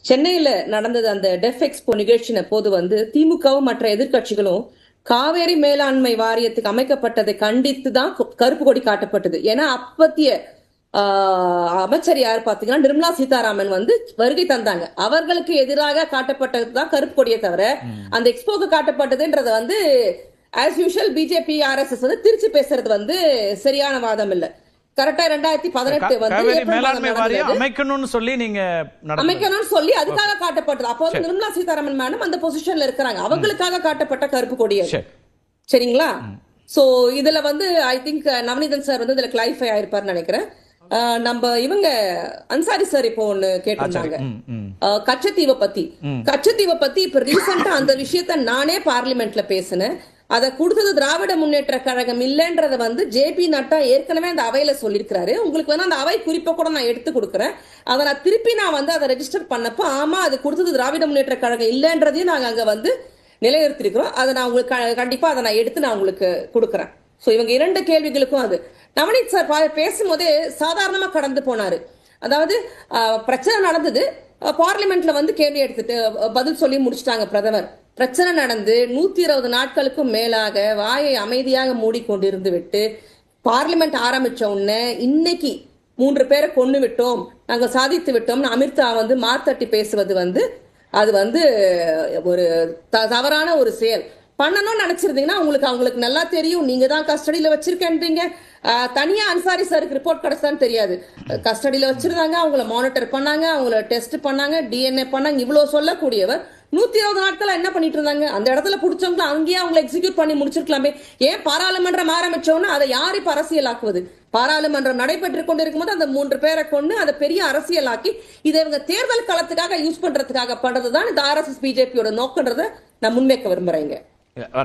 சென்னையில நடந்தது அந்த டெஃப் எக்ஸ்போ நிகழ்ச்சின போது திமுகவும் மற்ற எதிர்கட்சிகளும் காவேரி மேலாண்மை வாரியத்துக்கு அமைக்கப்பட்டதை கண்டித்து தான் கருப்பு கொடி காட்டப்பட்டது. ஏன்னா அப்பத்திய அமைச்சர் யார் பாத்தீங்கன்னா நிர்மலா சீதாராமன் வருகை தந்தாங்க. அவர்களுக்கு எதிராக காட்டப்பட்டதுதான் கருப்பு கொடியை தவிர அந்த எக்ஸ்போக்கு காட்டப்பட்டதுன்றது as usual BJP RSS Trichy பேசுறது சரியான வாதம் இல்ல. கரெக்டா 2018 அமைக்கணும்னு சொல்லி அதுக்காக காட்டப்பட்டது. அப்போ நிர்மலா சீதாராமன் மேடம் அந்த பொசிஷன்ல இருக்கிறாங்க. அவங்களுக்காக காட்டப்பட்ட கருப்பு கொடி. சரிங்களா? சோ இதுல ஐ திங்க் நவநீதன் சார் இதுல கிளாரிஃபை ஆயிருப்பாருன்னு நினைக்கிறேன். நம்ம இவங்க அன்சாரி சார் இப்போ ஒண்ணு கேட்டிருந்தாங்க கச்சத்தீவை பத்தி இப்ப ரீசெண்டா அந்த விஷயத்த நானே பார்லிமெண்ட்ல பேசினேன். அதை கொடுத்தது திராவிட முன்னேற்ற கழகம் இல்லைன்றத JP நட்டா ஏற்கனவே அந்த அவையில சொல்லியிருக்கிறாரு. உங்களுக்கு அந்த அவை குறிப்பை கூட நான் எடுத்து கொடுக்குறேன். அதை நான் திருப்பி அதை ரெஜிஸ்டர் பண்ணப்போ ஆமா அது கொடுத்தது திராவிட முன்னேற்ற கழகம் இல்லைன்றதையும் நாங்க அங்க நிலைநிறுத்திருக்கிறோம். அதை நான் உங்களுக்கு கண்டிப்பா அதை நான் எடுத்து நான் உங்களுக்கு கொடுக்குறேன். சோ இவங்க இரண்டு கேள்விகளுக்கும் நவநீத் சார் பேசும்போதே சாதாரணமா கடந்து போனாரு. அதாவது பிரச்சனை நடந்தது, பார்லிமெண்ட்ல கேள்வி எடுத்துட்டு பதில் சொல்லி முடிச்சுட்டாங்க பிரதமர். பிரச்சனை நடந்து 120 நாட்களுக்கும் மேலாக வாயை அமைதியாக மூடிக்கொண்டிருந்து விட்டு பார்லிமெண்ட் ஆரம்பிச்ச உடனே இன்னைக்கு 3 பேரை கொண்டு விட்டோம், நாங்க சாதித்து விட்டோம்னு அமிர்தா மார்த்தட்டி பேசுவது அது ஒரு தவறான ஒரு செயல். பண்ணணும்னு நினைச்சிருந்தீங்கன்னா அவங்களுக்கு நல்லா தெரியும். நீங்க தான் கஸ்டடியில வச்சிருக்கேன்றீங்க. தனியா அன்சாரி சாருக்கு ரிப்போர்ட் கிடைச்சான்னு தெரியாது. கஸ்டடியில வச்சிருந்தாங்க, அவங்கள மானிட்டர் பண்ணாங்க, அவங்கள டெஸ்ட் பண்ணாங்க, DNA பண்ணாங்க. இவ்வளவு சொல்லக்கூடியவர் 120 நாட்களா என்ன பண்ணிட்டு இருந்தாங்க? அந்த இடத்துல பிடிச்சவங்க அங்கேயே அவங்களை எக்ஸிக்யூட் பண்ணி முடிச்சிருக்கலாமே. ஏன் பாராளுமன்றம் ஆரம்பிச்சோன்னு அதை யார் இப்ப அரசியலாக்குவது? பாராளுமன்றம் நடைபெற்று கொண்டிருக்கும் போது அந்த 3 பேரை கொண்டு அதை பெரிய அரசியலாக்கி இதை இவங்க தேர்தல் களத்துக்காக யூஸ் பண்றதுக்காக பண்றதுதான் இந்த RSS BJP யோட நோக்கன்றதை நான் முன்வைக்க விரும்புறேங்க.